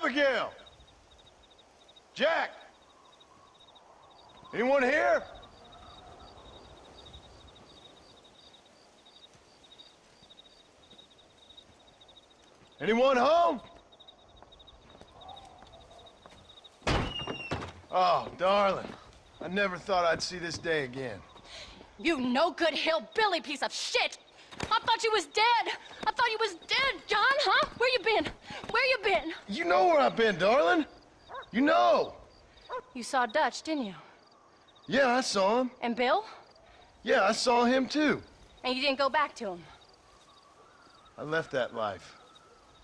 Abigail! Jack! Anyone here? Anyone home? Oh, darling. I never thought I'd see this day again. You no-good hillbilly piece of shit! I thought you was dead! I thought you was dead, John, huh? Where you been? Where you been? You know where I've been, darling. You know. You saw Dutch, didn't you? Yeah, I saw him. And Bill? Yeah, I saw him too. And you didn't go back to him? I left that life.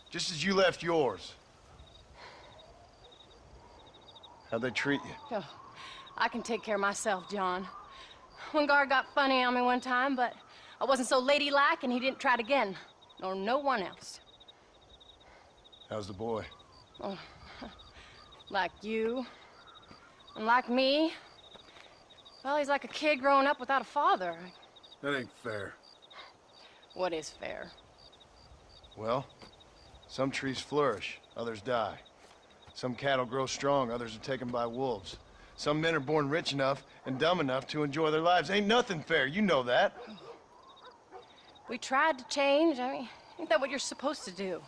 Just as you left yours. How'd they treat you? Oh, I can take care of myself, John. One guard got funny on me one time, but I wasn't so ladylike and he didn't try it again. Nor no one else. How's the boy? Oh, like you. And like me. Well, he's like a kid growing up without a father. That ain't fair. What is fair? Well, some trees flourish, others die. Some cattle grow strong, others are taken by wolves. Some men are born rich enough and dumb enough to enjoy their lives. Ain't nothing fair, you know that. We tried to change. I mean, ain't that what you're supposed to do?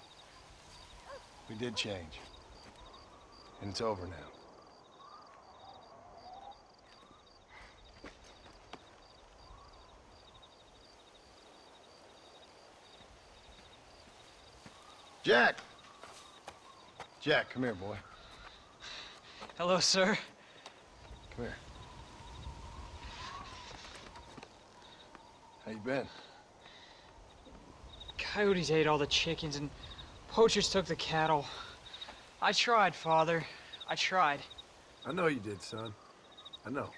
We did change. And it's over now. Jack! Jack, come here, boy. Hello, sir. Come here. How you been? Coyotes ate all the chickens and poachers took the cattle. I tried, Father. I tried. I know you did, son. I know.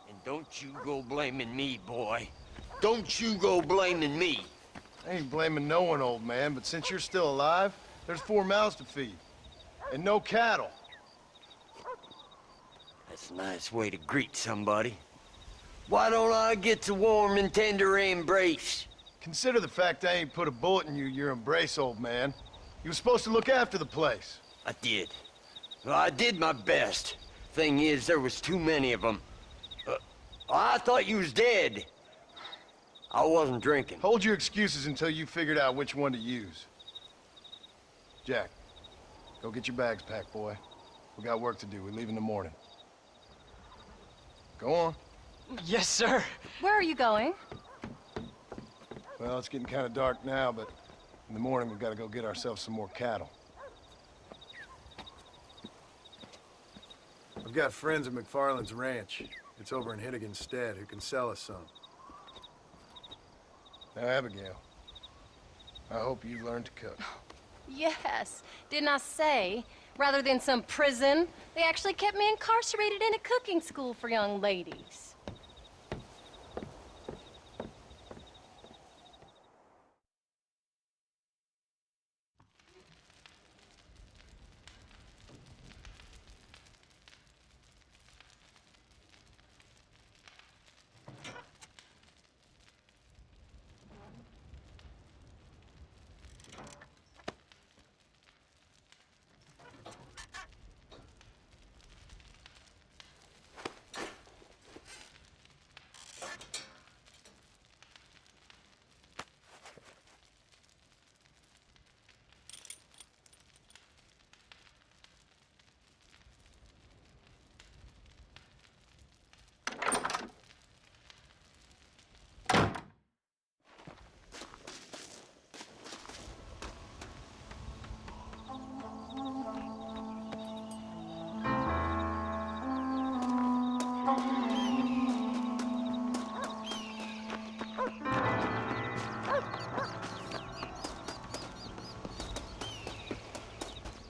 And don't you go blaming me, boy. Don't you go blaming me. I ain't blaming no one, old man, but since you're still alive, there's 4 mouths to feed. And no cattle. That's a nice way to greet somebody. Why don't I get a warm and tender embrace? Consider the fact I ain't put a bullet in your embrace, old man. You were supposed to look after the place. I did. Well, I did my best. Thing is, there was too many of them. I thought you was dead. I wasn't drinking. Hold your excuses until you figured out which one to use. Jack, go get your bags packed, boy. We got work to do. We leave in the morning. Go on. Yes, sir. Where are you going? Well, it's getting kind of dark now, but in the morning we've got to go get ourselves some more cattle. I've got friends at McFarland's ranch. It's over in Hittigan's Stead who can sell us some. Now, Abigail, I hope you learned to cook. Yes. Didn't I say, rather than some prison, they actually kept me incarcerated in a cooking school for young ladies.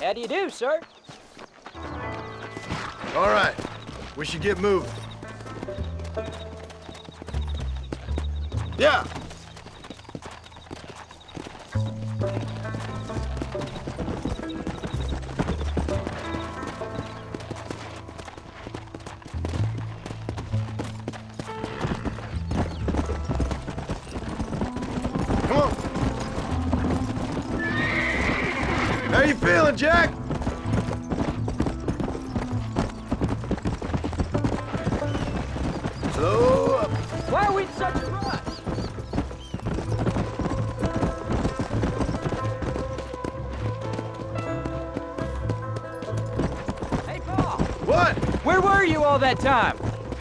How do you do, sir? All right, we should get moving. Yeah. Come on. How you feeling, Jack? in such a rush? Hey, Paul! What? Where were you all that time?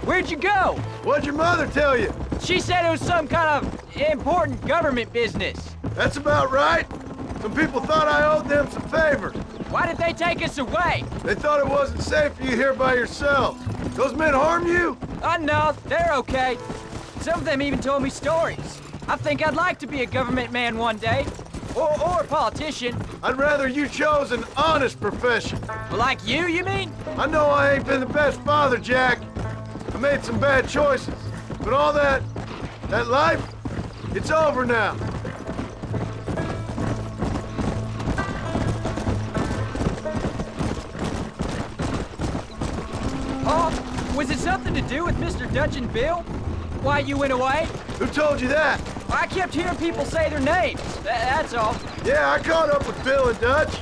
Where'd you go? What'd your mother tell you? She said it was some kind of important government business. That's about right. Some people thought I owed them some favors. Why did they take us away? They thought it wasn't safe for you here by yourselves. Those men harm you? No, they're okay. Some of them even told me stories. I think I'd like to be a government man one day. Or a politician. I'd rather you chose an honest profession. Like you mean? I know I ain't been the best father, Jack. I made some bad choices. But all that life, it's over now. Oh, was it something to do with Mr. Dutch and Bill? Why you went away? Who told you that? I kept hearing people say their names. That's all. Yeah, I caught up with Bill and Dutch.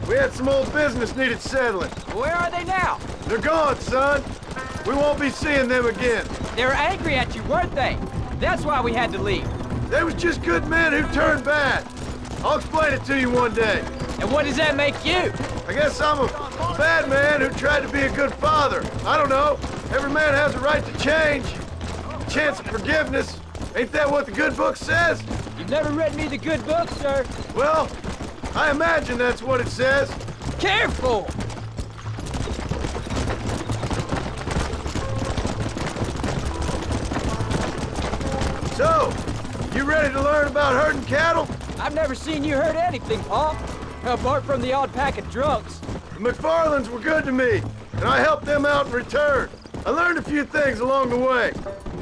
We had some old business needed settling. Where are they now? They're gone, son. We won't be seeing them again. They were angry at you, weren't they? That's why we had to leave. They was just good men who turned bad. I'll explain it to you one day. And what does that make you? I guess I'm a bad man who tried to be a good father. I don't know. Every man has a right to change. A chance of forgiveness. Ain't that what the good book says? You've never read me the good book, sir. Well, I imagine that's what it says. Careful! So, you ready to learn about herding cattle? I've never seen you hurt anything, Paul. Apart from the odd pack of drunks. The McFarlands were good to me, and I helped them out in return. I learned a few things along the way.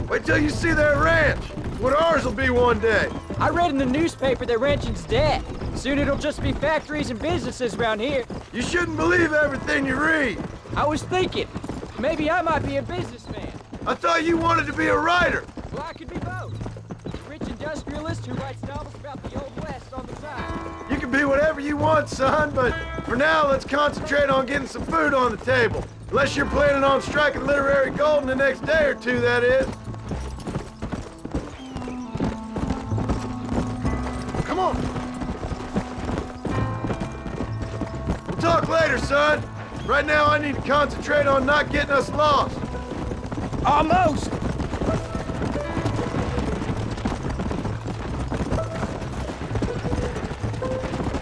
Wait till you see their ranch. It's what ours will be one day. I read in the newspaper that ranching's dead. Soon it'll just be factories and businesses around here. You shouldn't believe everything you read. I was thinking, maybe I might be a businessman. I thought you wanted to be a writer. Well, I could be both. A rich industrialist who writes novels about the Old West on the side. You can be whatever you want, son, but for now, let's concentrate on getting some food on the table. Unless you're planning on striking literary gold in the next day or two, that is. Come on. We'll talk later, son. Right now, I need to concentrate on not getting us lost. Almost!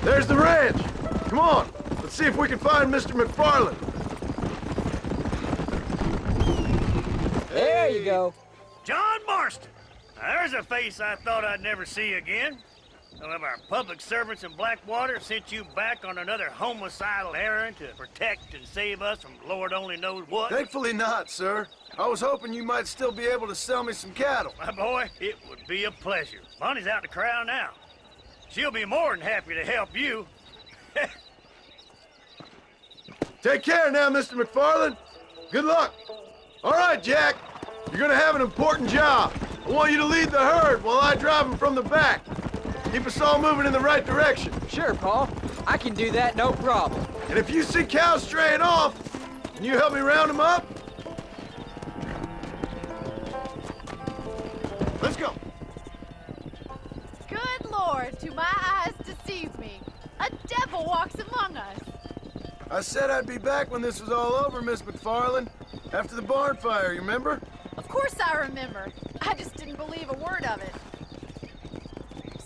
There's the ranch. Come on. Let's see if we can find Mr. McFarland. There you go. John Marston. Now, there's a face I thought I'd never see again. Some of our public servants in Blackwater sent you back on another homicidal errand to protect and save us from Lord only knows what. Thankfully not, sir. I was hoping you might still be able to sell me some cattle. My boy, it would be a pleasure. Bonnie's out to corral now. She'll be more than happy to help you. Take care now, Mr. McFarland. Good luck. All right, Jack. You're gonna have an important job. I want you to lead the herd while I drive them from the back. Keep us all moving in the right direction. Sure, Paul. I can do that, no problem. And if you see cows straying off, can you help me round them up? Let's go. Good Lord, do my eyes deceive me? A devil walks among us. I said I'd be back when this was all over, Miss McFarland. After the barn fire, you remember? Of course I remember. I just didn't believe a word of it.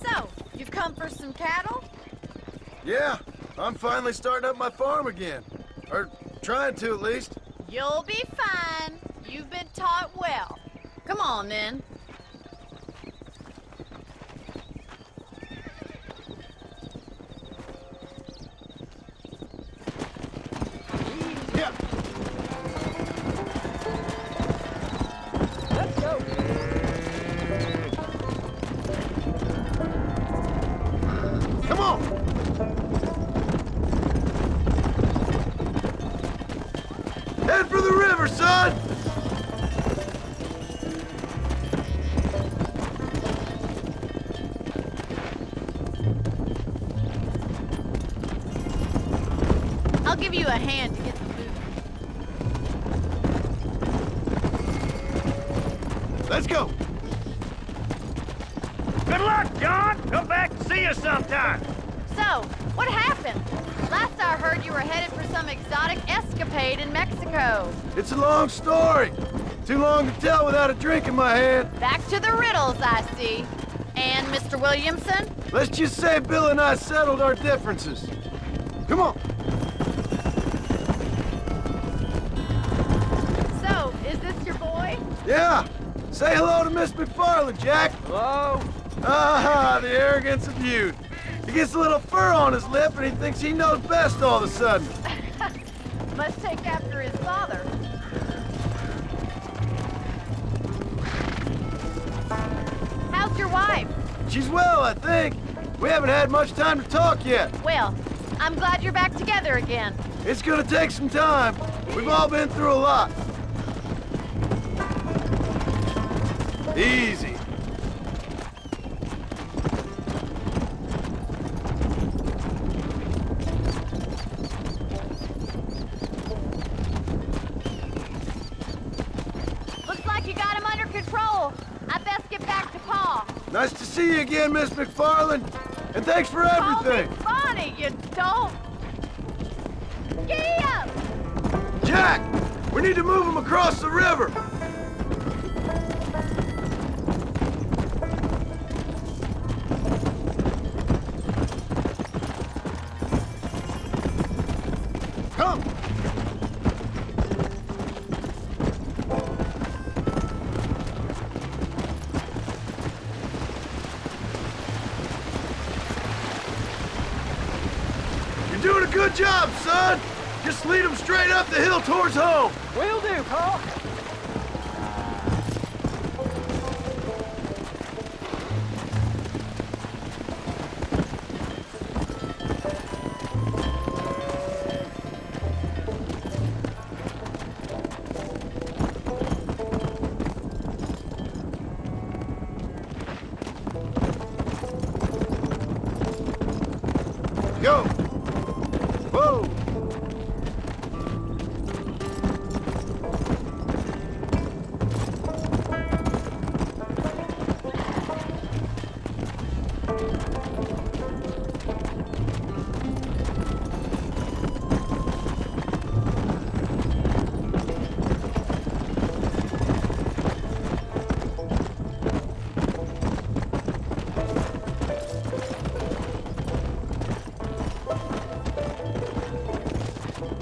So, you've come for some cattle? Yeah, I'm finally starting up my farm again. Or trying to, at least. You'll be fine. You've been taught well. Come on, then. Yeah. Let's go. Come on! Head for the river, son! I'll give you a hand to get the food. Let's go! Good luck, John. Come back and see us sometime. So, what happened? Last I heard, you were headed for some exotic escapade in Mexico. It's a long story. Too long to tell without a drink in my hand. Back to the riddles, I see. And Mr. Williamson? Let's just say Bill and I settled our differences. Come on. So, is this your boy? Yeah. Say hello to Miss McFarland, Jack. Hello? Ah, the arrogance of youth. He gets a little fur on his lip and he thinks he knows best all of a sudden. Must take after his father. How's your wife? She's well, I think. We haven't had much time to talk yet. Well, I'm glad you're back together again. It's gonna take some time. We've all been through a lot. Easy. Looks like you got him under control. I best get back to Pa. Nice to see you again, Miss McFarland. And thanks for everything. Call me Bonnie, you don't. Giddy up! Jack, we need to move him across the river. Come. You're doing a good job, son. Just lead him straight up the hill towards home. Will do, Pa. Go. Whoa.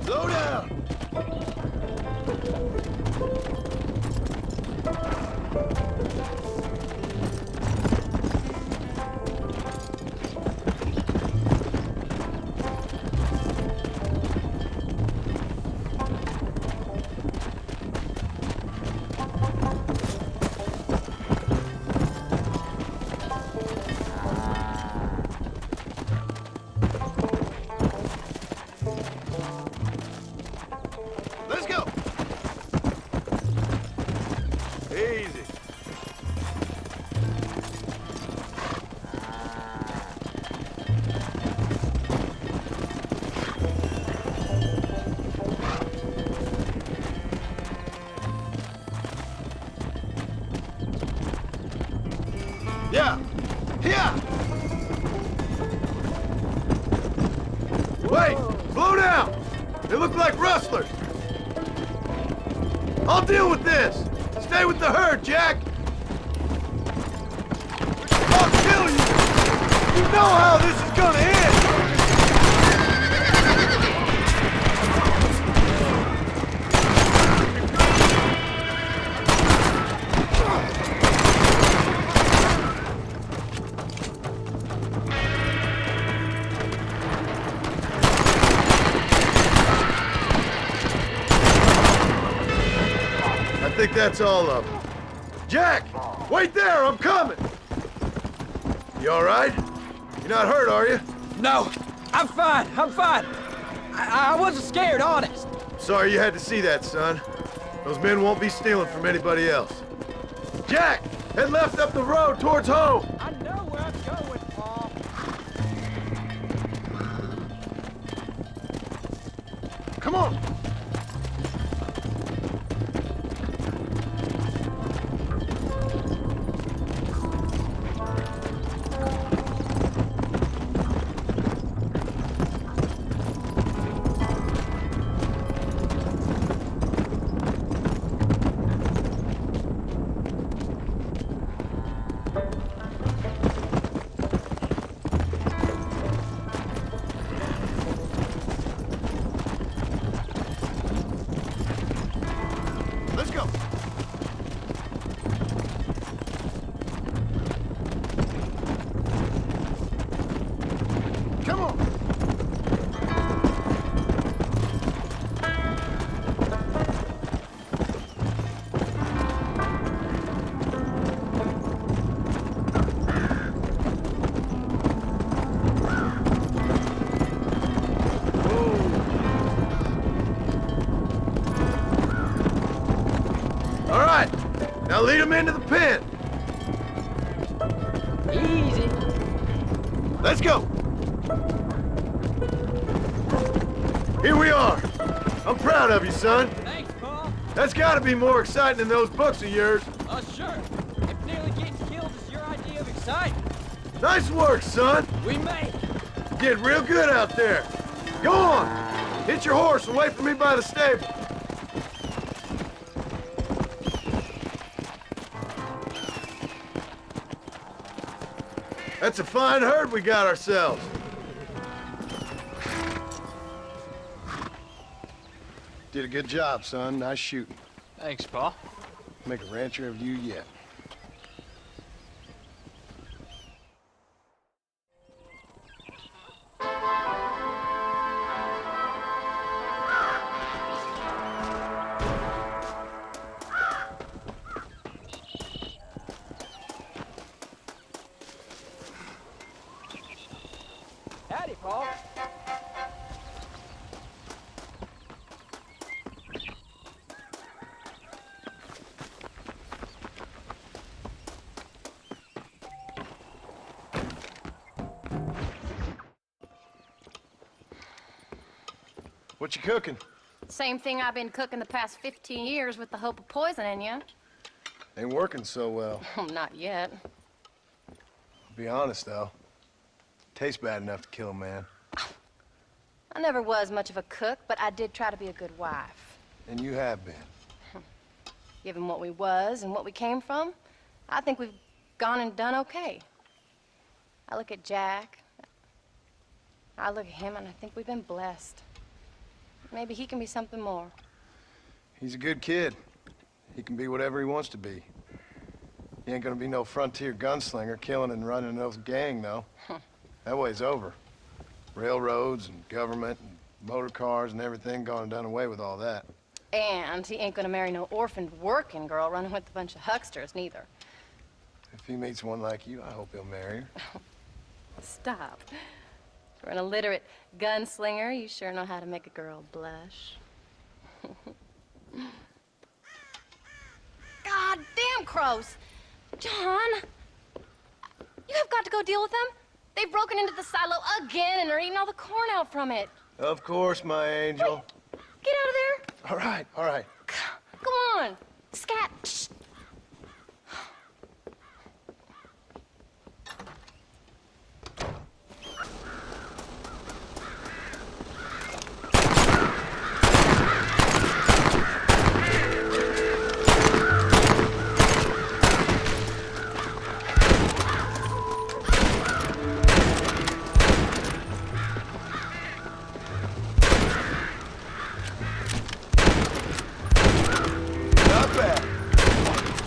Slow down. Let's go. Easy. Yeah. Yeah. Wait. Slow down. They look like rustlers. I'll deal with this. Stay with the herd, Jack. I'll kill you. You know how this is gonna end. I think that's all of them. Jack! Wait there! I'm coming! You all right? You're not hurt, are you? No, I'm fine. I'm fine. I wasn't scared, honest. Sorry you had to see that, son. Those men won't be stealing from anybody else. Jack! Head left up the road towards home! I know where I'm going, Pa. Come on! Now lead him into the pen. Easy. Let's go. Here we are. I'm proud of you, son. Thanks, Paul. That's gotta be more exciting than those books of yours. Sure. If nearly getting killed is your idea of excitement, Nice work, son. we may. Get real good out there. Go on. Hit your horse and wait for me by the stable. That's a fine herd we got ourselves. Did a good job, son. Nice shooting. Thanks, Paul. Make a rancher of you yet. Howdy, Paul. What you cooking? Same thing I've been cooking the past 15 years with the hope of poisoning you. Ain't working so well. Not yet. Be honest, though. Tastes bad enough to kill a man. I never was much of a cook, but I did try to be a good wife. And you have been. Given what we was and what we came from, I think we've gone and done okay. I look at Jack. I look at him, and I think we've been blessed. Maybe he can be something more. He's a good kid. He can be whatever he wants to be. He ain't gonna be no frontier gunslinger killing and running no gang, though. That way's over. Railroads and government and motor cars and everything gone and done away with all that. And he ain't gonna marry no orphaned working girl running with a bunch of hucksters, neither. If he meets one like you, I hope he'll marry her. Stop. For an illiterate gunslinger, you sure know how to make a girl blush. God damn crows! John! You have got to go deal with them. They've broken into the silo again and are eating all the corn out from it. Of course, my angel. Get out of there. All right, all right. Go on. Scat. Shh. Not bad. Hello, sir.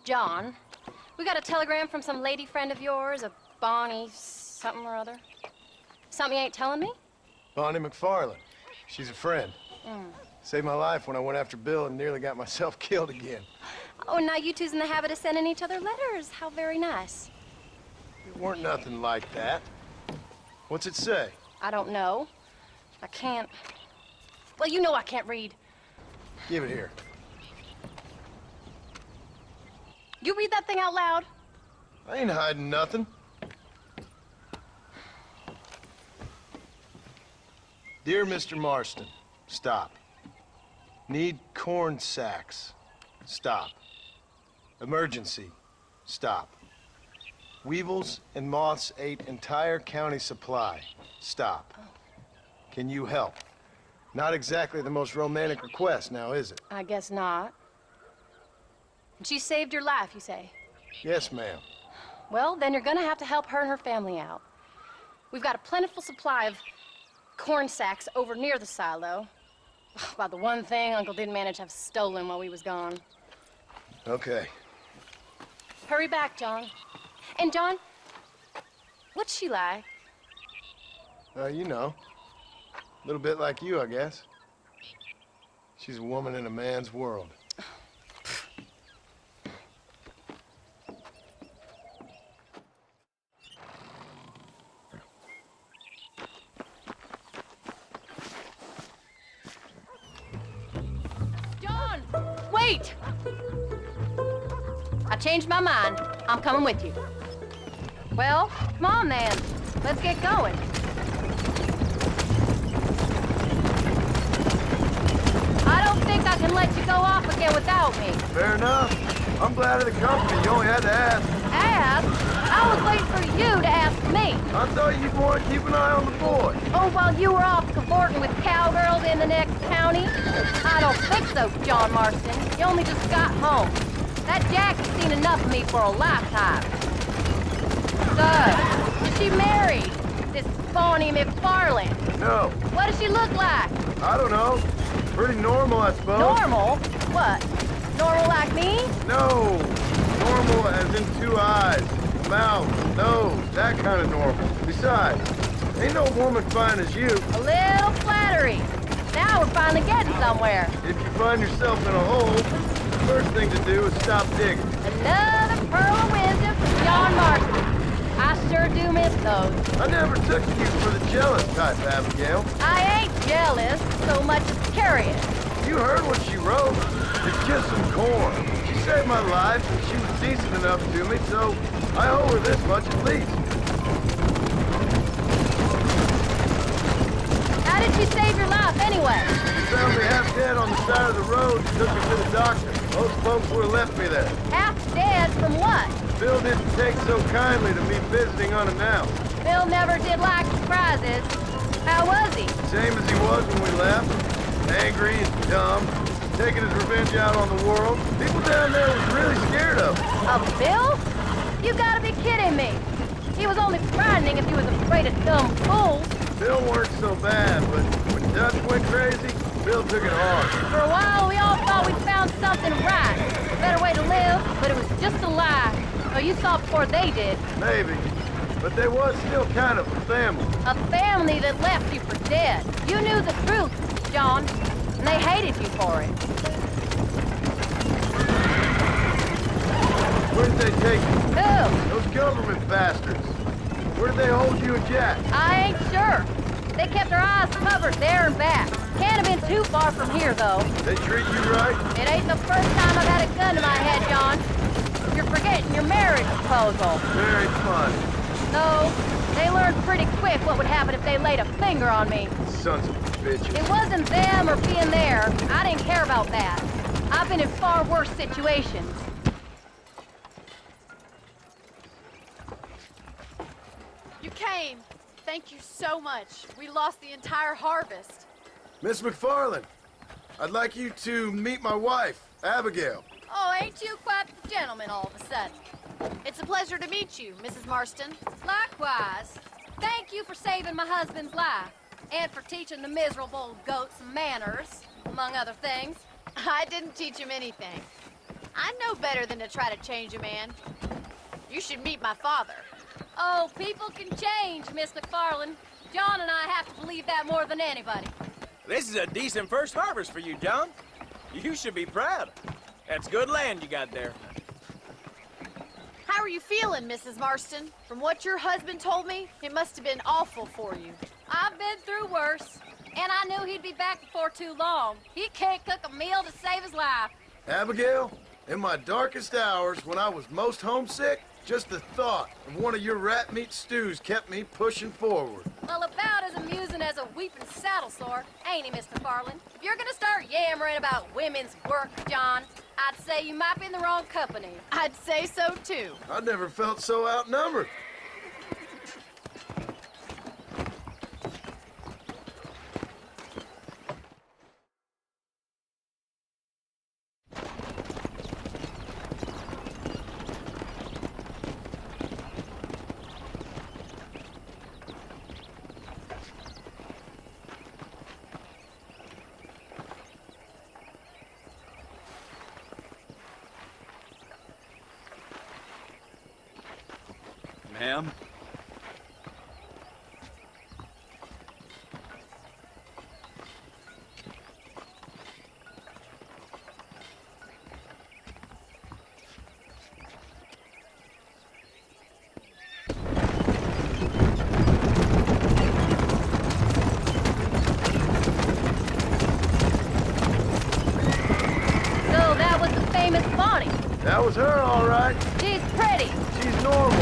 John, we got a telegram from some lady friend of yours, a Bonnie something or other. Something you ain't telling me? Bonnie McFarland. She's a friend. Saved my life when I went after Bill and nearly got myself killed again. Oh, now you two's in the habit of sending each other letters. How very nice. It weren't nothing like that. What's it say? I don't know. I can't. Well, you know I can't read. Give it here. You read that thing out loud? I ain't hiding nothing. Dear Mr. Marston, stop. Need corn sacks. Stop. Emergency. Stop. Weevils and moths ate entire county supply. Stop. Can you help? Not exactly the most romantic request, now is it? I guess not. She saved your life, you say? Yes, ma'am. Well, then you're gonna have to help her and her family out. We've got a plentiful supply of corn sacks over near the silo. About the one thing Uncle didn't manage to have stolen while we was gone. Okay. Hurry back, John. And John, what's she like? You know. A little bit like you, I guess. She's a woman in a man's world. John, wait! I changed my mind. I'm coming with you. Well, come on then. Let's get going. I don't think I can let you go off again without me. Fair enough. I'm glad of the company. You only had to ask. Ask? I was waiting for you to ask me. I thought you'd want to keep an eye on the boy. Oh, while you were off cavorting with cowgirls in the next county? I don't think so, John Marston. You only just got home. That Jack has seen enough of me for a lifetime. So, is she married? This Bonnie McFarland? No, What does she look like? I don't know. Pretty normal, I suppose. Normal? What? Normal like me? No. Normal as in 2 eyes, mouth, nose, that kind of normal. Besides, ain't no woman fine as you. A little flattery. Now we're finally getting somewhere. If you find yourself in a hole, the first thing to do is stop digging. Another pearl of wisdom from John Marston. I sure do miss those. I never took you for the jealous type, Abigail. I ain't jealous so much as curious. You heard what she wrote. It's just some corn. She saved my life, and she was decent enough to me, so I owe her this much at least. How did she save your life anyway? She found me half dead on the side of the road and took me to the doctor. Most folks would have left me there. Half dead from what? Bill didn't take so kindly to me visiting unannounced. Bill never did like surprises. How was he? Same as he was when we left. Angry and dumb. Taking his revenge out on the world. People down there was really scared of him. Of Bill? You gotta be kidding me. He was only frightening if he was afraid of dumb fools. Bill weren't so bad, but when Dutch went crazy, Bill took it hard. For a while, we all thought we'd found something right. A better way to live, but it was just a lie. Oh, you saw before they did. Maybe. But they was still kind of a family. A family that left you for dead. You knew the truth, John, and they hated you for it. Where did they take you? Who? Those government bastards. Where did they hold you and Jack? I ain't sure. They kept their eyes covered there and back. Can't have been too far from here, though. They treat you right? It ain't the first time I've had a gun to my head, John. You're forgetting your marriage proposal. Very fun. No, they learned pretty quick what would happen if they laid a finger on me. Sons of bitches. It wasn't them or being there. I didn't care about that. I've been in far worse situations. You came. Thank you so much. We lost the entire harvest. Miss McFarland, I'd like you to meet my wife, Abigail. Oh, ain't you quite the gentleman all of a sudden? It's a pleasure to meet you, Mrs. Marston. Likewise. Thank you for saving my husband's life. And for teaching the miserable goat some manners, among other things. I didn't teach him anything. I know better than to try to change a man. You should meet my father. Oh, people can change, Miss McFarland. John and I have to believe that more than anybody. This is a decent first harvest for you, John. You should be proud. That's good land you got there. How are you feeling, Mrs. Marston? From what your husband told me, it must have been awful for you. I've been through worse, and I knew he'd be back before too long. He can't cook a meal to save his life. Abigail, In my darkest hours, when I was most homesick, just the thought of one of your rat meat stews kept me pushing forward. Well, about as amusing as a weeping saddle sore, ain't he, Mr. Farland? If you're gonna start yammering about women's work, John, I'd say you might be in the wrong company. I'd say so, too. I never felt so outnumbered. Ma'am? So that was the famous Bonnie. That was her, all right. She's pretty. She's normal,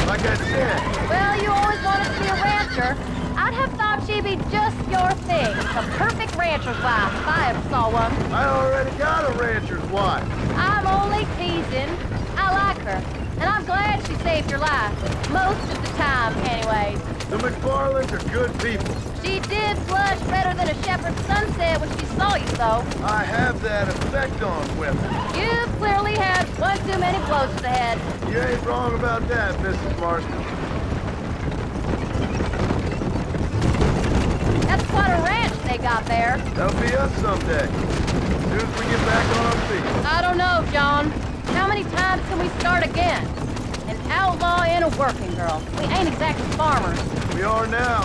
like I said. Well, you always wanted to be a rancher. I'd have thought she'd be just your thing. A perfect rancher's wife if I ever saw one. I already got a rancher's wife. I'm only teasing. I like her. And I'm glad she saved your life. Most of the time, anyways. The McFarlands are good people. She did blush redder than a shepherd's sunset when she saw you, though. I have that effect on women. You clearly had one too many blows to the head. You ain't wrong about that, Mrs. Marston. That's quite a ranch they got there. That'll be us someday. As soon as we get back on our feet. I don't know, John. How many times can we start again? An outlaw and a working girl. We ain't exactly farmers. We are now.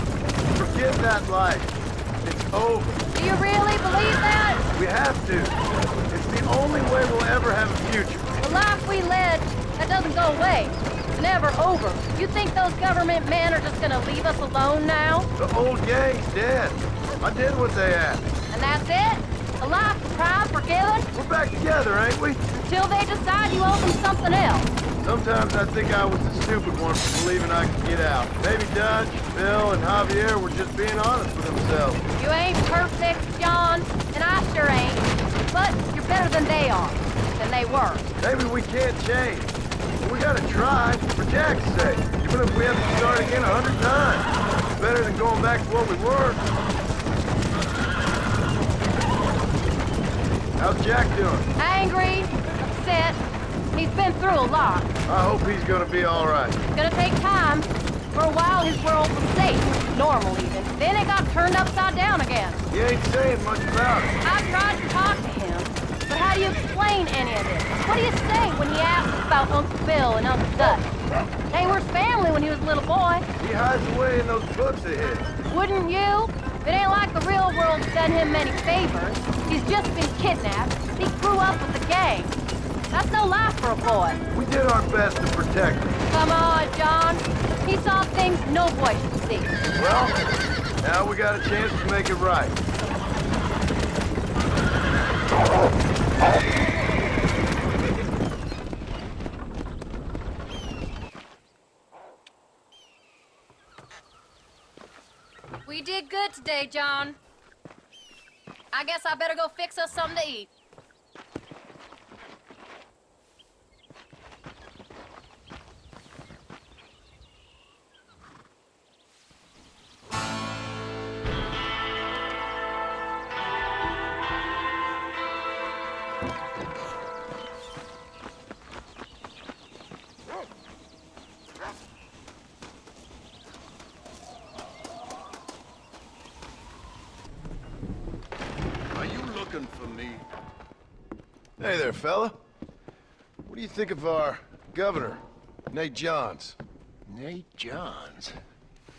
Forget that life. It's over. Do you really believe that? We have to. It's the only way we'll ever have a future. The life we led, that doesn't go away. It's never over. You think those government men are just gonna leave us alone now? The old gang's dead. I did what they asked. And that's it? A life of crime forgiven? We're back together, ain't we? Until they decide you owe them something else. Sometimes I think I was the stupid one for believing I could get out. Maybe Dutch, Bill, and Javier were just being honest with themselves. You ain't perfect, John, and I sure ain't. But you're better than they are. Than they were. Maybe we can't change. But we gotta try, for Jack's sake. Even if we have to start again 100 times. It's better than going back to what we were. How's Jack doing? Angry, upset. He's been through a lot. I hope he's gonna be all right. It's gonna take time. For a while, his world was safe. Normal, even. Then it got turned upside down again. He ain't saying much about it. I tried to talk to him. But how do you explain any of this? What do you say when he asks about Uncle Bill and Uncle Dutch? They were his family when he was a little boy. He hides away in those books of his. Wouldn't you? It ain't like the real world's done him many favors. He's just been kidnapped. He grew up with the gang. That's no life for a boy. We did our best to protect him. Come on, John. He saw things no boy should see. Well, now we got a chance to make it right. We did good today, John. I guess I better go fix us something to eat. Are you looking for me? Hey there, fella. What do you think of our governor, Nate Johns? Nate Johns?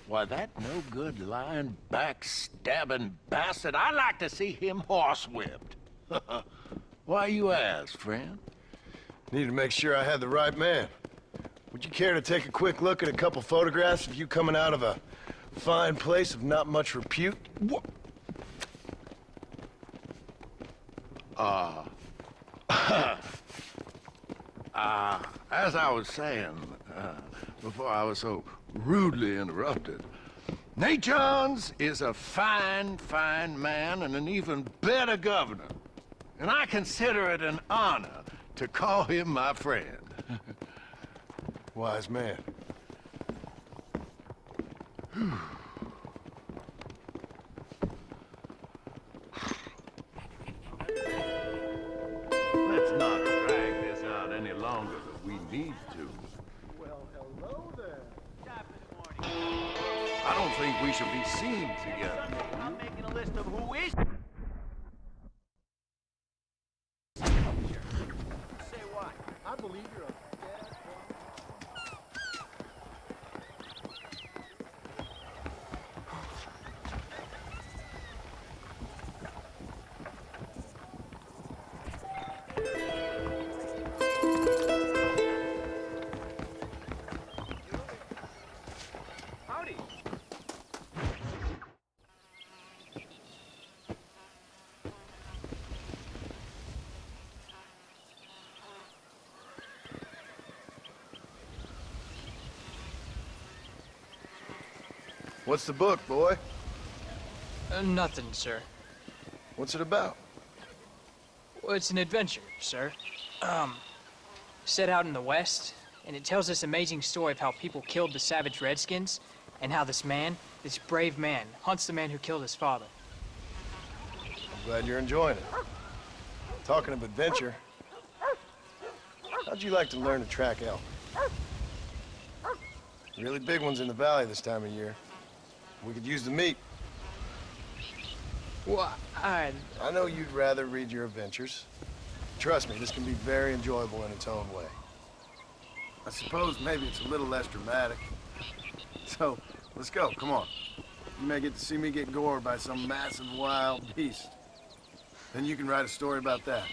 Why, that no-good, lying, backstabbing bastard, I'd like to see him horsewhipped. Why you ask, friend? Need to make sure I had the right man. Would you care to take a quick look at a couple photographs of you coming out of a fine place of not much repute? What? As I was saying, before I was so rudely interrupted, Nate Johns is a fine, fine man and an even better governor. And I consider it an honor to call him my friend. Wise man. Let's not drag this out any longer than we need to. Well, hello there. I don't think we should be seen together. I'm making a list of who is. Say what? I believe you're a Howdy. What's the book, boy? Nothing, sir. What's it about? Well, it's an adventure, sir. Set out in the West, and it tells this amazing story of how people killed the savage Redskins, and how this man, this brave man, hunts the man who killed his father. I'm glad you're enjoying it. Talking of adventure, how'd you like to learn to track elk? Really big ones in the valley this time of year. We could use the meat. Well, I know you'd rather read your adventures. Trust me, this can be very enjoyable in its own way. I suppose maybe it's a little less dramatic. So, let's go, come on. You may get to see me get gored by some massive wild beast. Then you can write a story about that.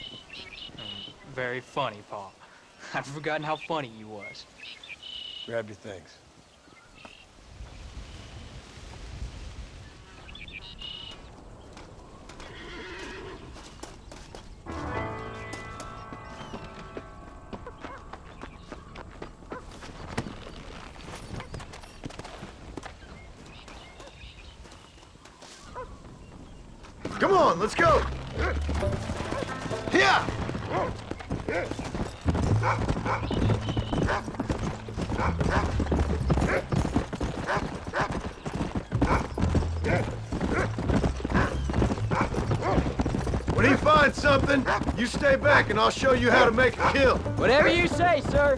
Very funny, Paul. I'd forgotten how funny you was. Grab your things. Come on, let's go! Here! When he finds something, you stay back and I'll show you how to make a kill. Whatever you say, sir.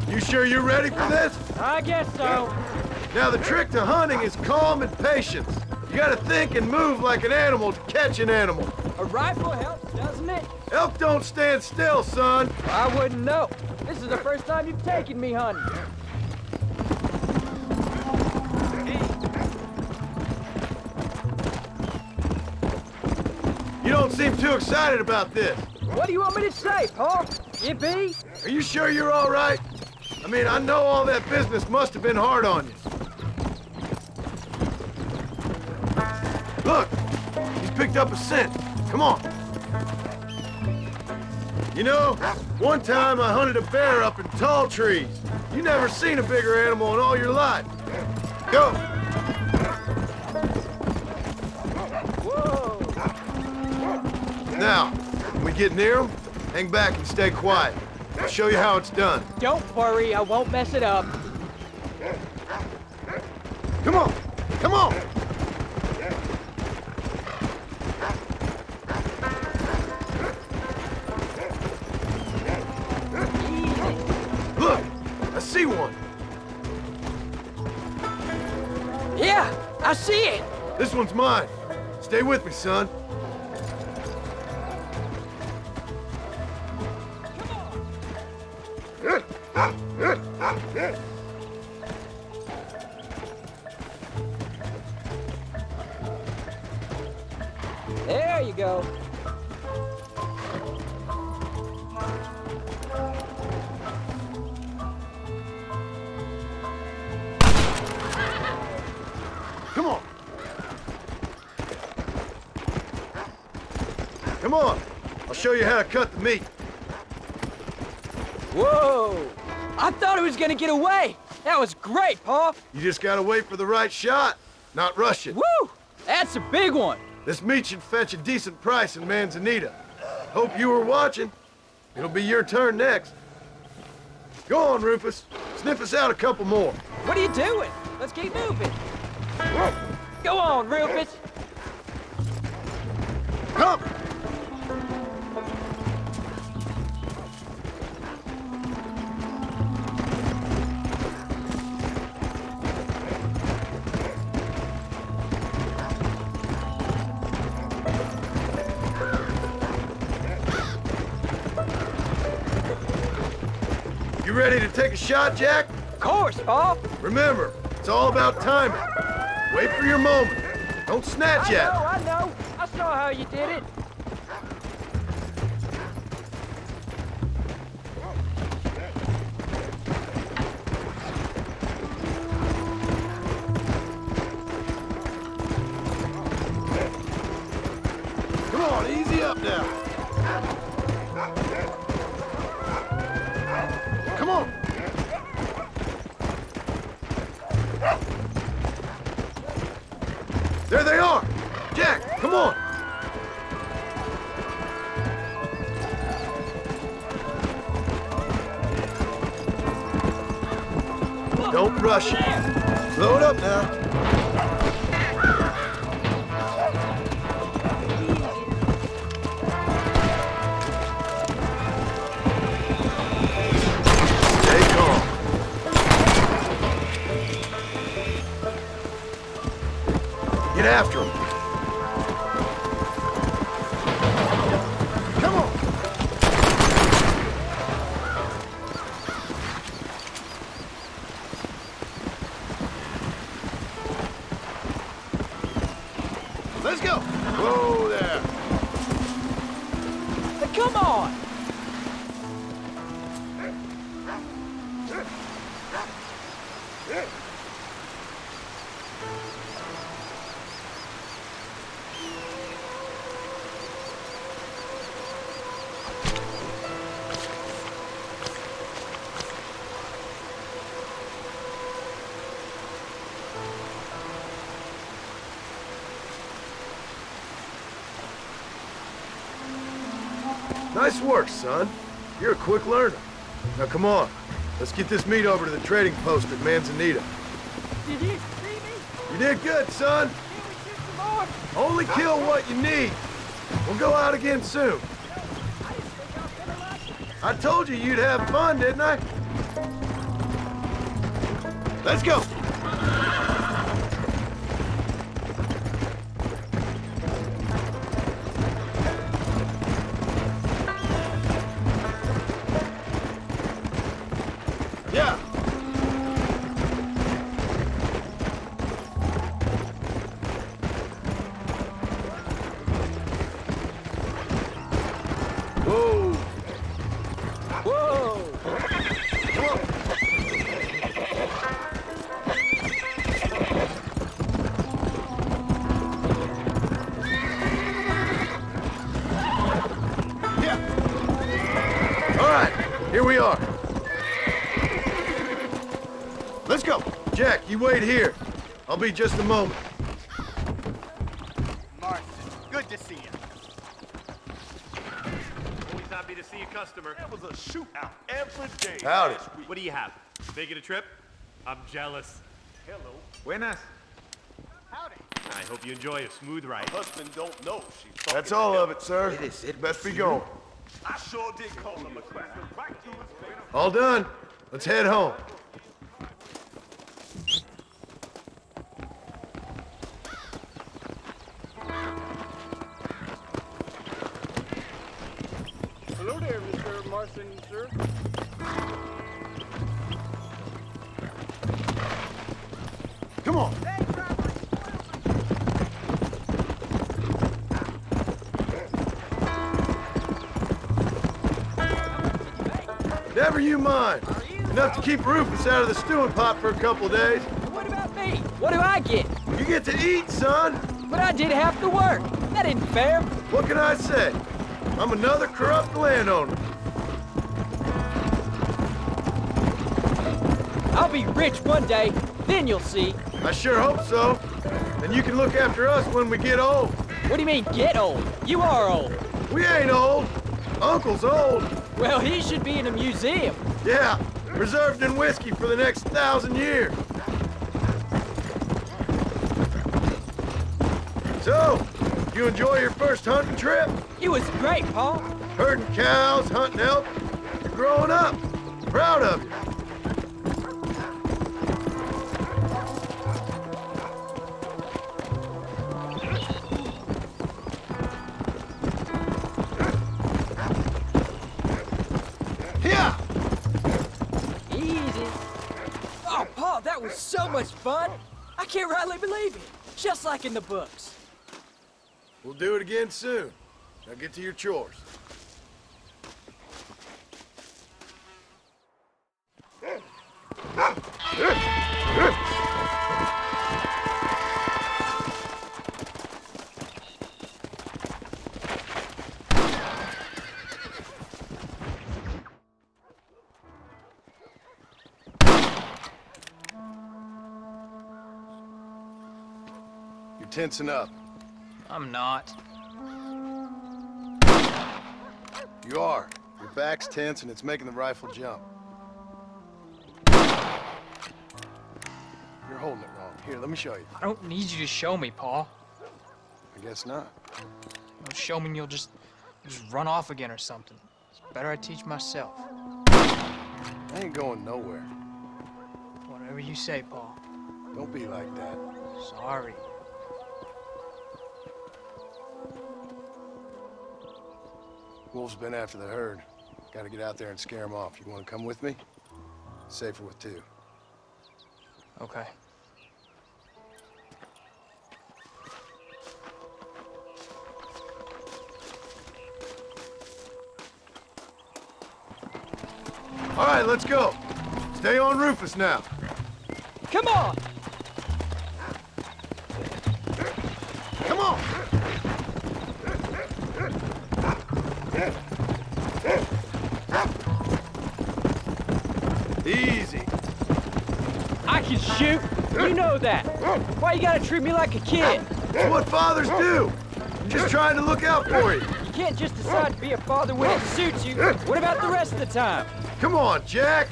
You sure you're ready for this? I guess so. Now, the trick to hunting is calm and patience. You gotta think and move like an animal to catch an animal. A rifle helps, doesn't it? Elk don't stand still, son. I wouldn't know. This is the first time you've taken me hunting. You don't seem too excited about this. What do you want me to say, Paul? Yippee? Are you sure you're all right? I mean, I know all that business must have been hard on you. Look, he's picked up a scent. Come on. You know, one time I hunted a bear up in tall trees. You never seen a bigger animal in all your life. Go. Whoa! Now, when we get near him, hang back and stay quiet. I'll show you how it's done. Don't worry, I won't mess it up. Come on! Come on! Look! I see one! Yeah, I see it! This one's mine. Stay with me, son. There you go. Come on! Come on! show you how to cut the meat. Whoa! I thought he was gonna get away! That was great, Pa! You just gotta wait for the right shot, not rush it. Woo! That's a big one! This meat should fetch a decent price in Manzanita. Hope you were watching. It'll be your turn next. Go on, Rufus. Sniff us out a couple more. What are you doing? Let's keep moving. Go on, Rufus. Come! You ready to take a shot, Jack? Of course, Pa. Remember, it's all about timing. Wait for your moment. Don't snatch at it. I know. I saw how you did it. Come on, easy up now. Come on. There they are. Jack, come on. Don't rush it. Slow it up now. Get after him. Come on. Let's go. Whoa there. Come on. Nice work, son. You're a quick learner. Now come on. Let's get this meat over to the trading post at Manzanita. Did you see me? You did good, son. Can we shoot some more? Only kill what you need. We'll go out again soon. I told you you'd have fun, didn't I? Let's go. Yeah. Whoa. Whoa! Come on. Yeah. All right, here we are. Let's go. Jack, you wait here. I'll be just a moment. Marston, good to see you. Always happy to see a customer. It was a shootout every day. Howdy. What do you have? Making a trip? I'm jealous. Hello. Buenas. Howdy. I hope you enjoy a smooth ride. Husband don't know she's That's all of it, sir. It best be going. I sure did call him a crack. All done. Let's head home. Hello there, Mr. Marston, sir. Come on. Never you mind. Enough to keep Rufus out of the stewing pot for a couple of days. What about me? What do I get? You get to eat, son. But I did half the work. That isn't fair. What can I say? I'm another corrupt landowner. I'll be rich one day, then you'll see. I sure hope so. And you can look after us when we get old. What do you mean, get old? You are old. We ain't old. Uncle's old. Well, he should be in a museum. Yeah, preserved in whiskey for the next 1,000 years. So, you enjoy your first hunting trip? It was great, Paul. Herding cows, hunting elk. You're growing up. Proud of you. Yeah! Easy. Oh, Paul, that was so much fun. I can't rightly believe it. Just like in the books. We'll do it again soon. Now get to your chores. You're tensing up. I'm not. You are. Your back's tense and it's making the rifle jump. You're holding it wrong. Here, let me show you. I don't need you to show me, Paul. I guess not. You'll show me and you'll just run off again or something. It's better I teach myself. I ain't going nowhere. Whatever you say, Paul. Don't be like that. Sorry. Wolves been after the herd. Gotta get out there and scare them off. You wanna come with me? Safer with two. Okay. All right, let's go. Stay on Rufus now. Come on! Come on! Easy. I can shoot. You know that. Why you gotta treat me like a kid? It's what fathers do. I'm just trying to look out for you. You can't just decide to be a father when it suits you. What about the rest of the time? Come on, Jack.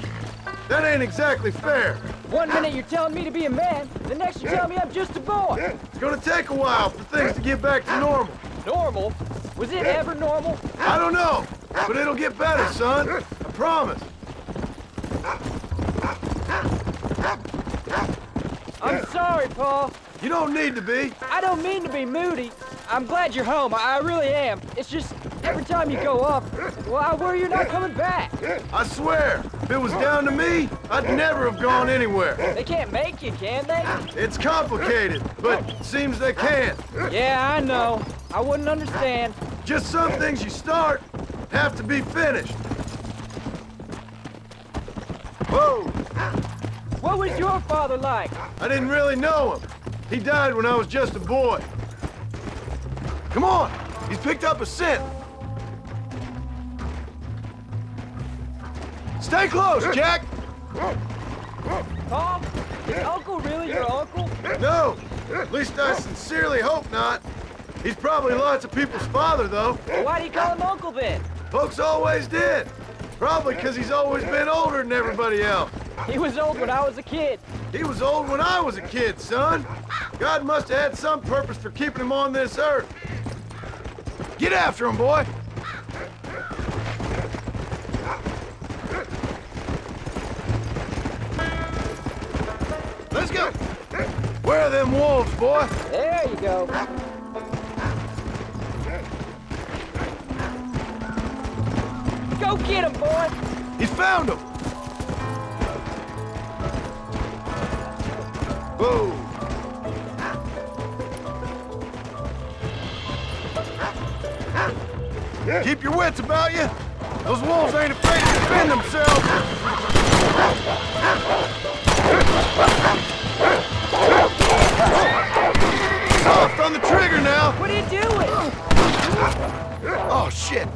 That ain't exactly fair. One minute you're telling me to be a man, the next you're telling me I'm just a boy. It's gonna take a while for things to get back to normal. Normal? Was it ever normal? I don't know, but it'll get better, son. I promise. I'm sorry, Paul. You don't need to be. I don't mean to be moody. I'm glad you're home. I really am. It's just every time you go up, well, I worry you're not coming back. I swear, if it was down to me, I'd never have gone anywhere. They can't make you, can they? It's complicated, but it seems they can. Yeah, I know. I wouldn't understand. Just some things you start have to be finished. Whoa! What was your father like? I didn't really know him. He died when I was just a boy. Come on! He's picked up a scent. Stay close, Jack! Paul, is Uncle really your uncle? No! At least I sincerely hope not. He's probably lots of people's father, though. Well, why do you call him Uncle then? Folks always did. Probably because he's always been older than everybody else. He was old when I was a kid. He was old when I was a kid, son. God must have had some purpose for keeping him on this earth. Get after him, boy. Let's go. Where are them wolves, boy? There you go. Go get him, boy. He's found him. Whoa. Keep your wits about you. Those wolves ain't afraid to defend themselves. Soft on the trigger now. What are you doing? Oh, shit.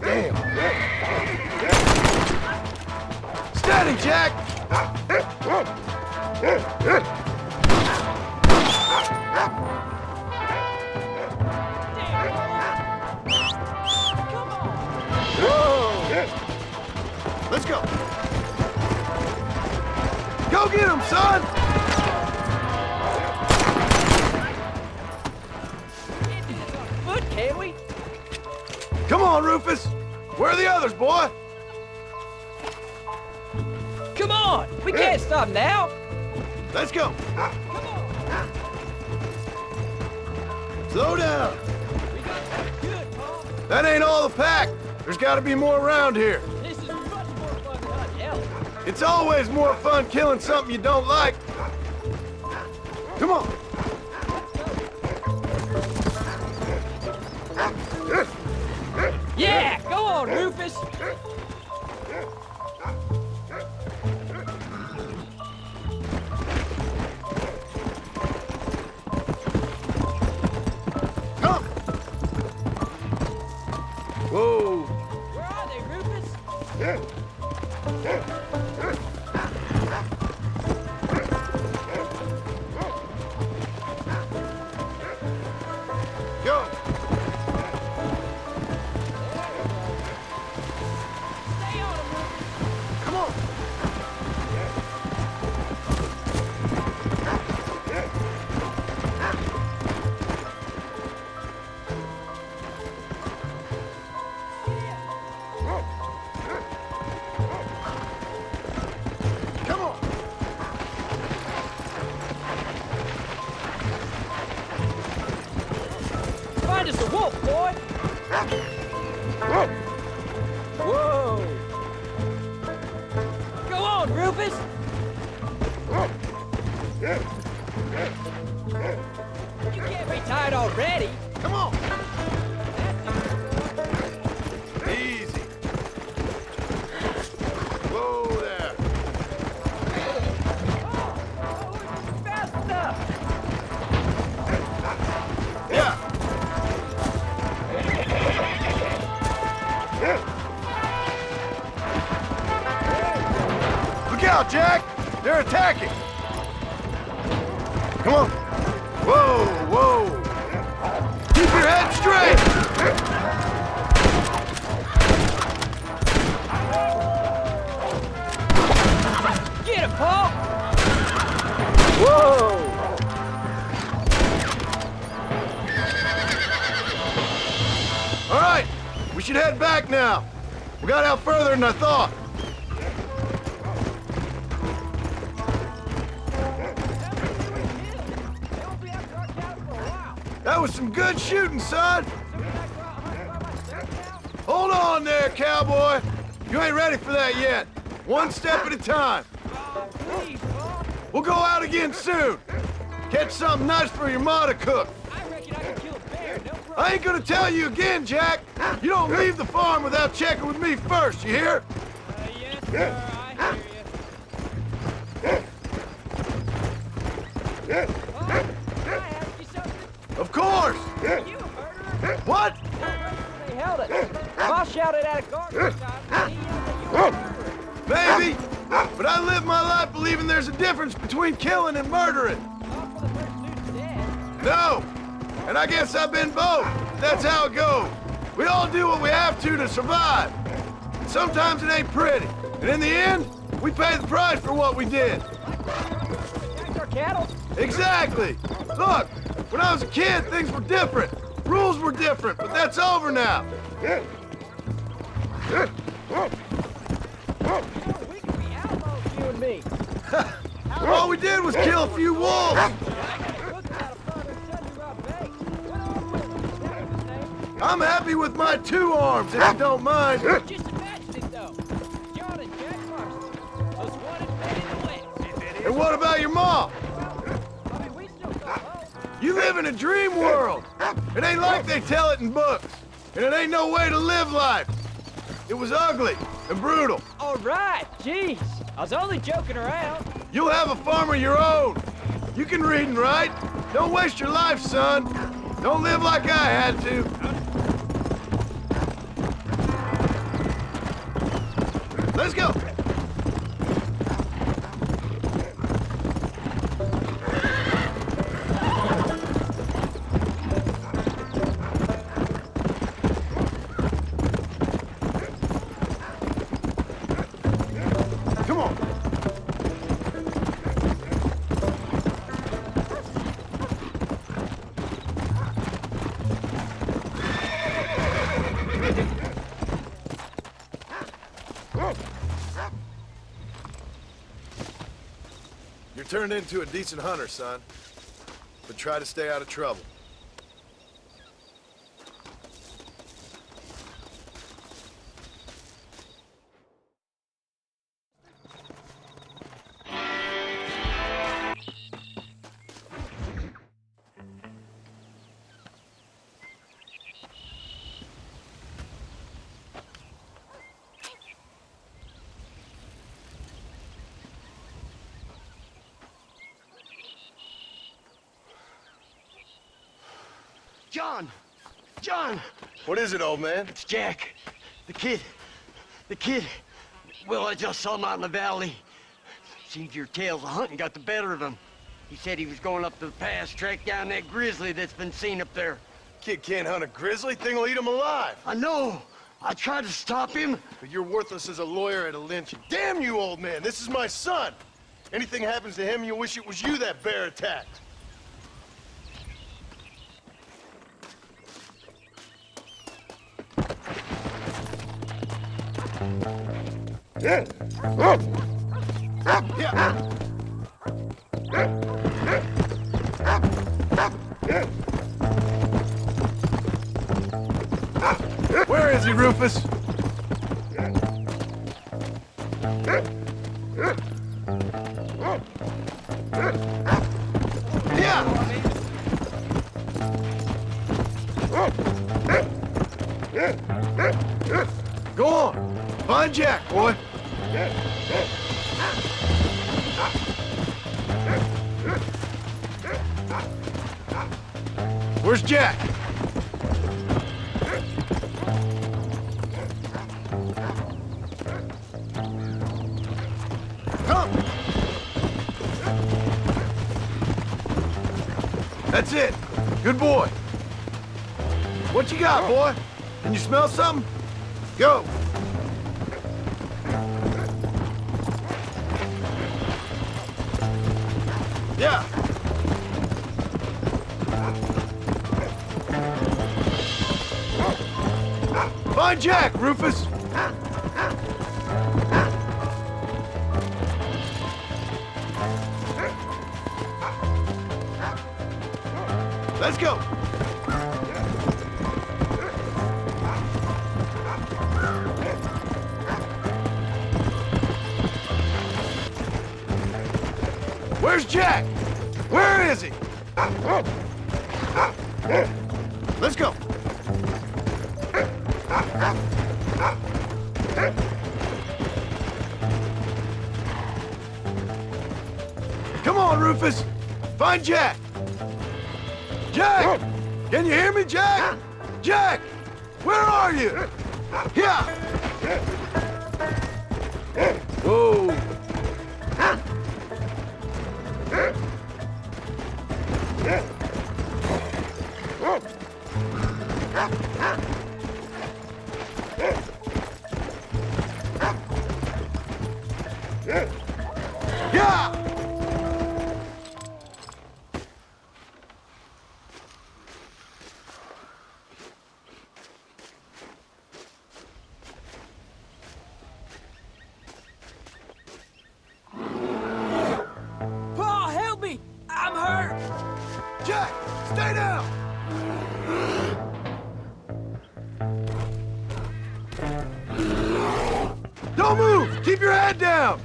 ready, Jack! Whoa! Let's go! Go get him, son! Foot, can we? Come on, Rufus! Where are the others, boy? Come on! We can't stop now! Let's go! Slow down! We got that good, Paul. That ain't all the pack! There's gotta be more around here. This is much more fun than hunting elephants. It's always more fun killing something you don't like. Come on! Yeah! Go on, Rufus! Come! Whoa! Where are they, Rufus? Go! Stay on them, Rufus. Come on! Come on! Find us a wolf, boy! Whoa! Go on, Rufus! You can't be tired already! Come on! Easy. Whoa there. Fast enough! Yeah. Look out, Jack! They're attacking! Come on! Whoa, whoa! Keep your head straight! Get him, Paul! Whoa! All right, we should head back now. We got out further than I thought. That was some good shooting, son. Hold on there, cowboy. You ain't ready for that yet. One step at a time. We'll go out again soon. Catch something nice for your ma to cook. I reckon I can kill a bear, no problem. I ain't gonna tell you again, Jack. You don't leave the farm without checking with me first, you hear? Yes, sir, I hear you. Can I ask you something? Of course. You a murderer? What? They held us. Ma shouted at a guard one time, and he yelled that you were a murderer. Maybe. But I live my life believing there's a difference between killing and murdering. Not for the person who's dead. No. And I guess I've been both. That's how it goes. We all do what we have to survive. And sometimes it ain't pretty. And in the end, we pay the price for what we did. Attacked our cattle? Exactly. Look, when I was a kid, things were different. Rules were different, but that's over now. You know, we could be outlaws, you and me. All we did was kill a few wolves. I'm happy with my 2 arms, if you don't mind. Just imagine it, though. John and Jack Marston, those wanted men in the West. And what about your mom? I mean, we still go home. You live in a dream world. It ain't like they tell it in books. And it ain't no way to live life. It was ugly and brutal. All right, jeez. I was only joking around. You'll have a farm of your own. You can read and write. Don't waste your life, son. Don't live like I had to. Let's go. You're turning into a decent hunter, son. But try to stay out of trouble. John! John! What is it, old man? It's Jack. The kid. The kid. Well, I just saw him out in the valley. Seems your tales of hunting got the better of him. He said he was going up to the pass, track down that grizzly that's been seen up there. Kid can't hunt a grizzly. Thing will eat him alive. I know. I tried to stop him. But you're worthless as a lawyer at a lynching. Damn you, old man. This is my son. Anything happens to him, you'll wish it was you that bear attacked. Yeah. Where is he, Rufus? Go on. Find Jack, boy. Where's Jack? Come! That's it. Good boy. What you got, boy? Can you smell something? Go! Yeah. Find Jack, Rufus. Let's go. Where's Jack? Where is he? Let's go. Come on, Rufus. Find Jack. Jack! Can you hear me, Jack? Jack! Where are you? Yeah! Whoa! Yeah! Paul, help me! I'm hurt! Jack, stay down! Don't move! Keep your head down!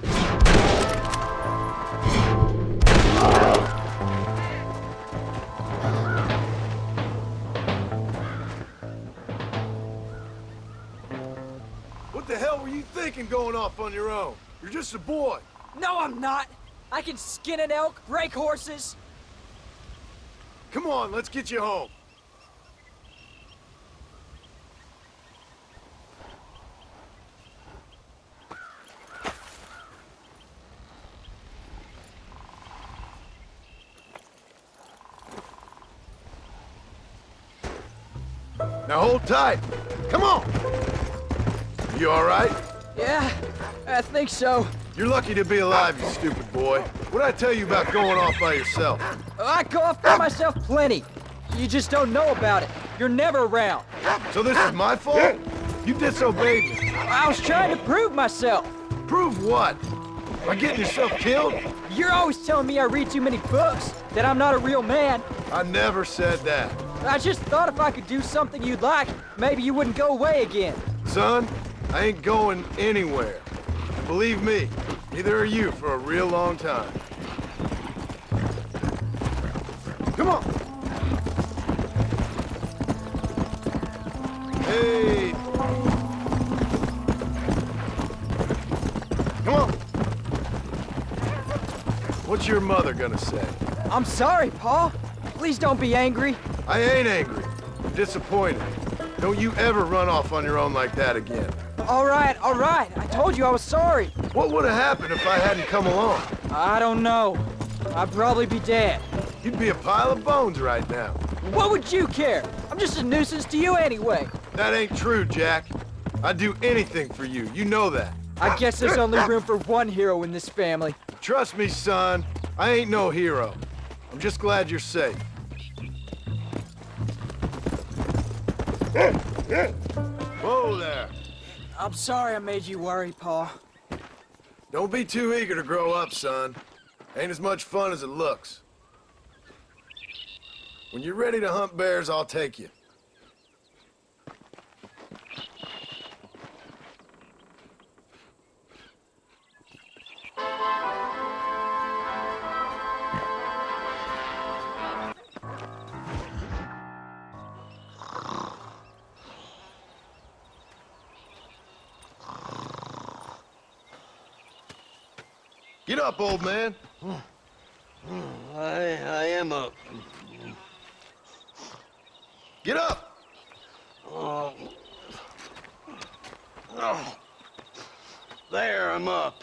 What the hell were you thinking going off on your own? You're just a boy. No, I'm not! I can skin an elk, break horses. Come on, let's get you home. Now hold tight. Come on. You all right? Yeah, I think so. You're lucky to be alive, you stupid boy. What'd I tell you about going off by yourself? I go off by myself plenty. You just don't know about it. You're never around. So this is my fault? You disobeyed me. I was trying to prove myself. Prove what? By getting yourself killed? You're always telling me I read too many books, that I'm not a real man. I never said that. I just thought if I could do something you'd like, maybe you wouldn't go away again. Son, I ain't going anywhere. And believe me, neither are you for a real long time. Come on! Hey! Come on! What's your mother gonna say? I'm sorry, Pa. Please don't be angry. I ain't angry. I'm disappointed. Don't you ever run off on your own like that again. All right. I told you I was sorry. What would have happened if I hadn't come along? I don't know. I'd probably be dead. You'd be a pile of bones right now. What would you care? I'm just a nuisance to you anyway. That ain't true, Jack. I'd do anything for you. You know that. I guess there's only room for one hero in this family. Trust me, son. I ain't no hero. I'm just glad you're safe. Whoa there. I'm sorry I made you worry, Pa. Don't be too eager to grow up, son. Ain't as much fun as it looks. When you're ready to hunt bears, I'll take you. Get up, old man. I am up. Get up! Oh. There, I'm up.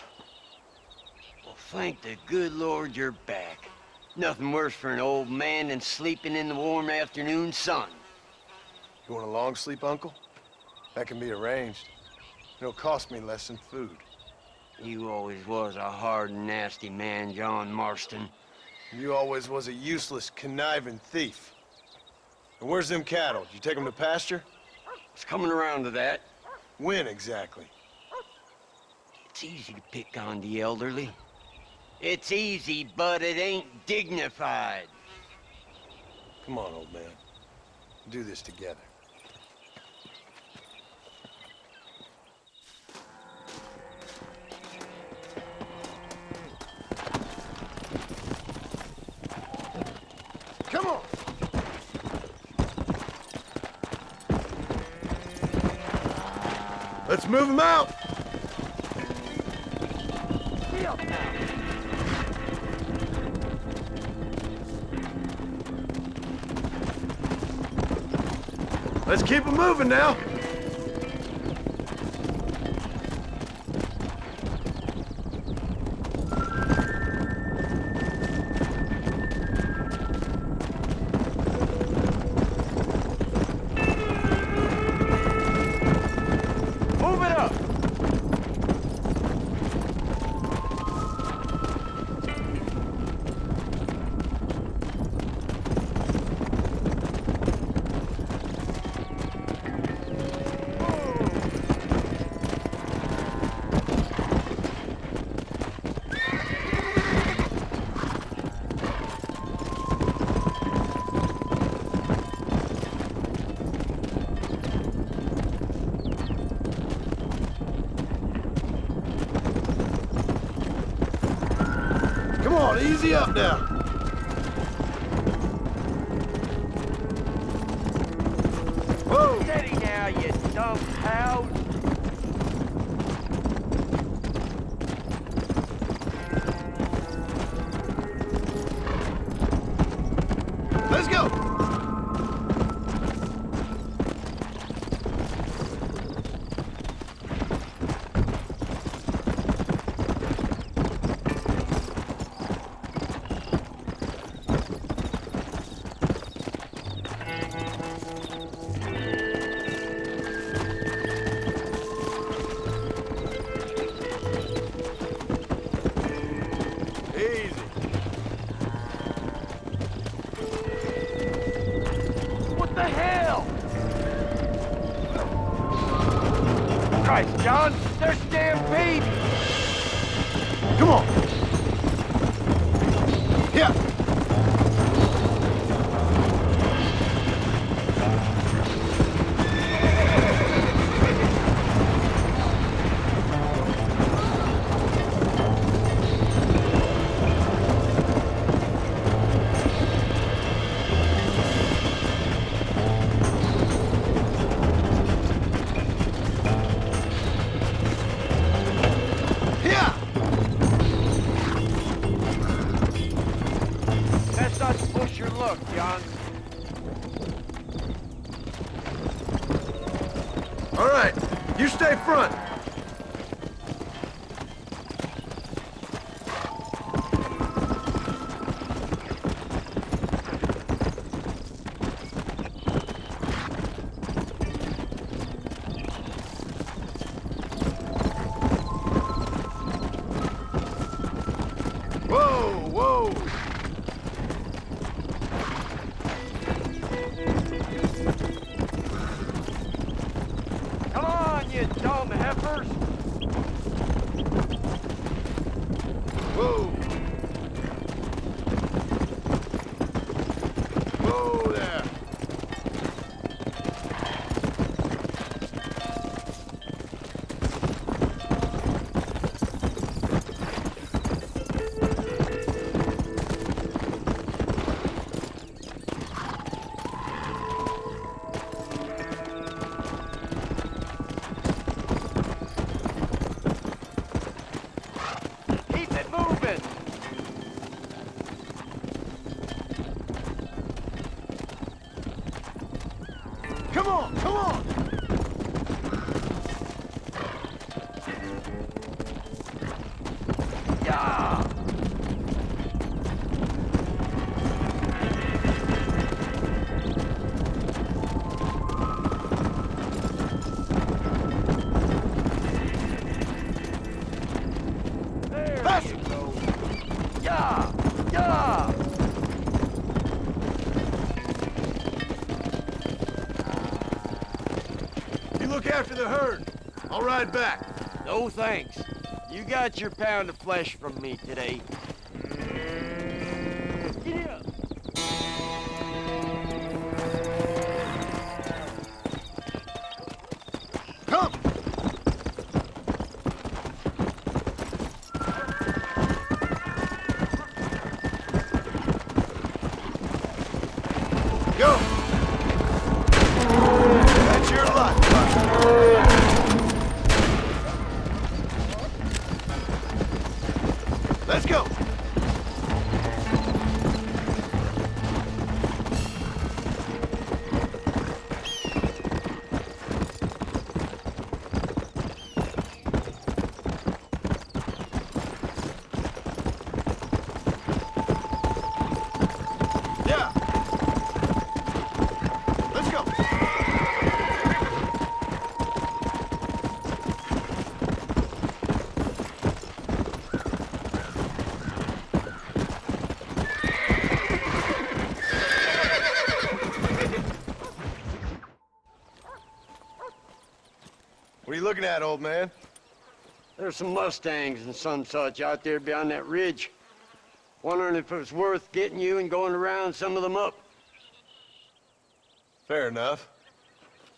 Well, thank the good Lord you're back. Nothing worse for an old man than sleeping in the warm afternoon sun. You want a long sleep, Uncle? That can be arranged. It'll cost me less than food. You always was a hard and nasty man, John Marston. You always was a useless, conniving thief. And where's them cattle? Did you take them to pasture? It's coming around to that. When exactly? It's easy to pick on the elderly. It's easy, but it ain't dignified. Come on, old man. We'll do this together. Come on! Let's move them out! Let's keep them moving now! Come on, easy up now. Whoa! Steady now, you dumb house. Let's go! Christ, John, they're stampeding! Come on! Yeah! Best not to push your luck, John. All right, you stay front. Whoa, whoa! Come on, you dumb heifers! Whoa! Whoa there! Keep it moving! Come on, come on! Yeah! There you go. Yeah! Yeah! You look after the herd. I'll ride back. No thanks. You got your pound of flesh from me today. Get up! Come! Go! That's your luck, bud. Let's go! Yeah! Let's go! What are you looking at, old man? There's some Mustangs and some such out there beyond that ridge. Wondering if it was worth getting you and going to round some of them up. Fair enough.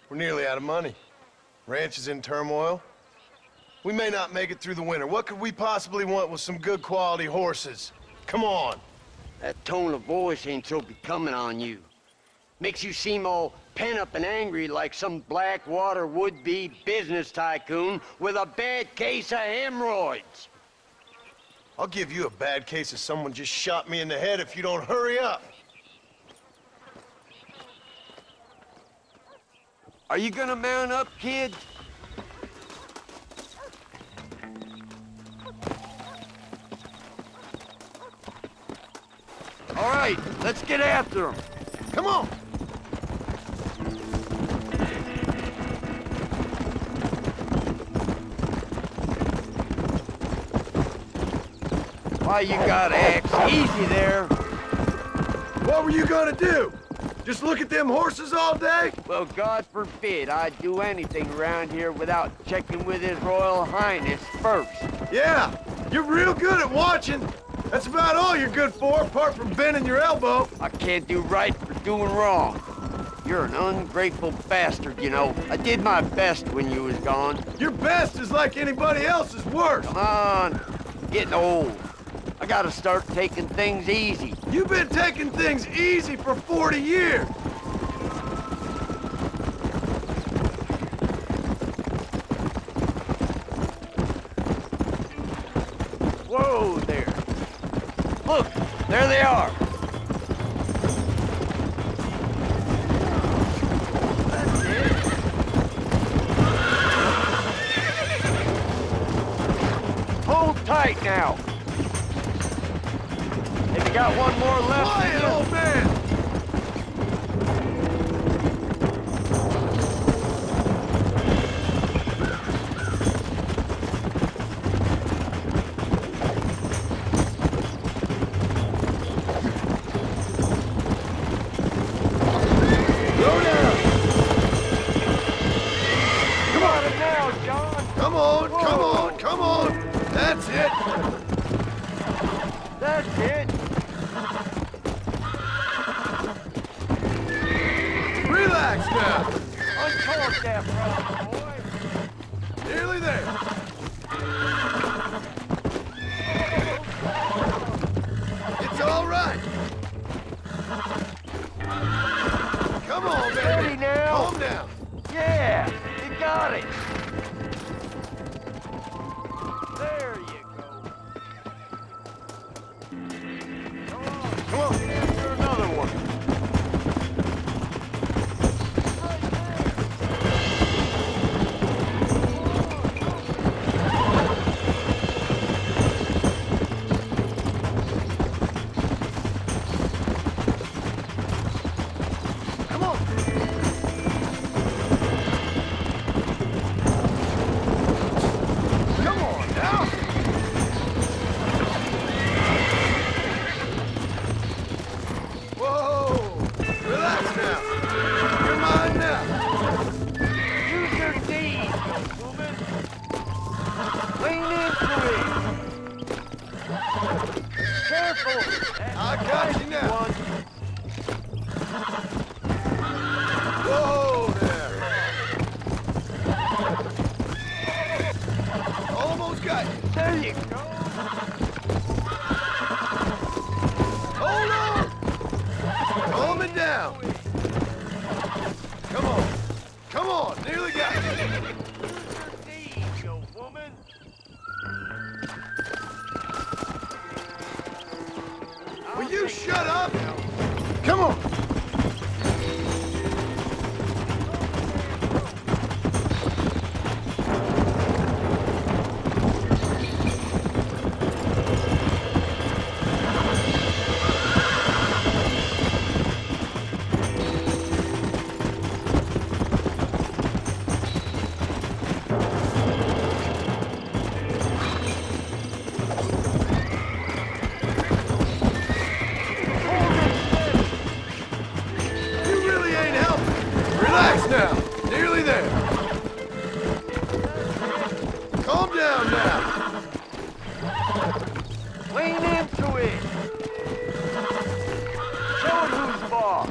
We're nearly out of money. Ranch is in turmoil. We may not make it through the winter. What could we possibly want with some good quality horses? Come on. That tone of voice ain't so becoming on you. Makes you seem all pent up and angry like some Blackwater would-be business tycoon with a bad case of hemorrhoids. I'll give you a bad case of someone just shot me in the head if you don't hurry up. Are you gonna mount up, kid? All right, let's get after him. Come on. Why you gotta act easy there? What were you gonna do? Just look at them horses all day? Well, God forbid I'd do anything around here without checking with His Royal Highness first. Yeah, You're real good at watching. That's about all you're good for, apart from bending your elbow. I can't do right for doing wrong. You're an ungrateful bastard, you know. I did my best when you was gone. Your best is like anybody else's worst. Come on, I'm getting old. I gotta start taking things easy. You've been taking things easy for 40 years. Whoa there. Look, there they are. That's it. Hold tight now. Have you got one more left? Quiet, old man! Come on, come on! That's it! That's it! Relax now! Uncork that front, boy! Nearly there! It's all right! Come on, baby! Steady now! Calm down! Yeah! You got it! There you go. Come on, here's another one. Come on! Come on now! Whoa! Relax now! You're mine now! Use your knees, woman. Lean into it. Careful. I got you now. One. Whoa there! Almost got you. There you go. Hold on! Calm it down. Come on. Come on. Nearly got you. Use your knees, you woman. Will you shut up? Come on. You really ain't helping. Relax now. Nearly there. Calm down now. Lean into it. Show it who's boss.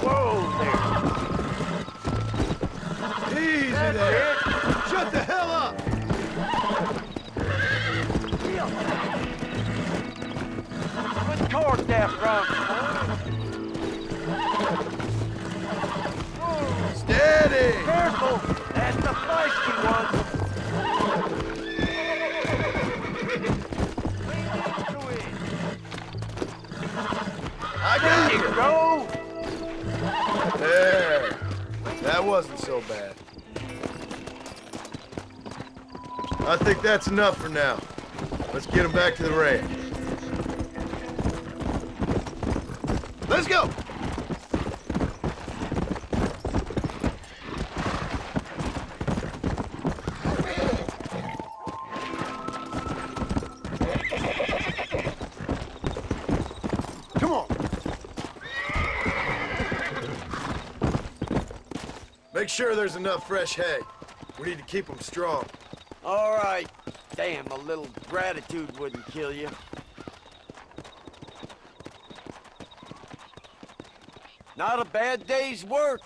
Whoa there. Easy That's there. it. Shut the hell up. Uncork that front, boy. Whoa. Steady. Careful. That's the feisty one. Lean into it. I There got you you. go. There. That wasn't so bad. I think that's enough for now. Let's get him back to the ranch. Let's go! Come on! Make sure there's enough fresh hay. We need to keep them strong. All right. Damn, a little gratitude wouldn't kill you. Not a bad day's work.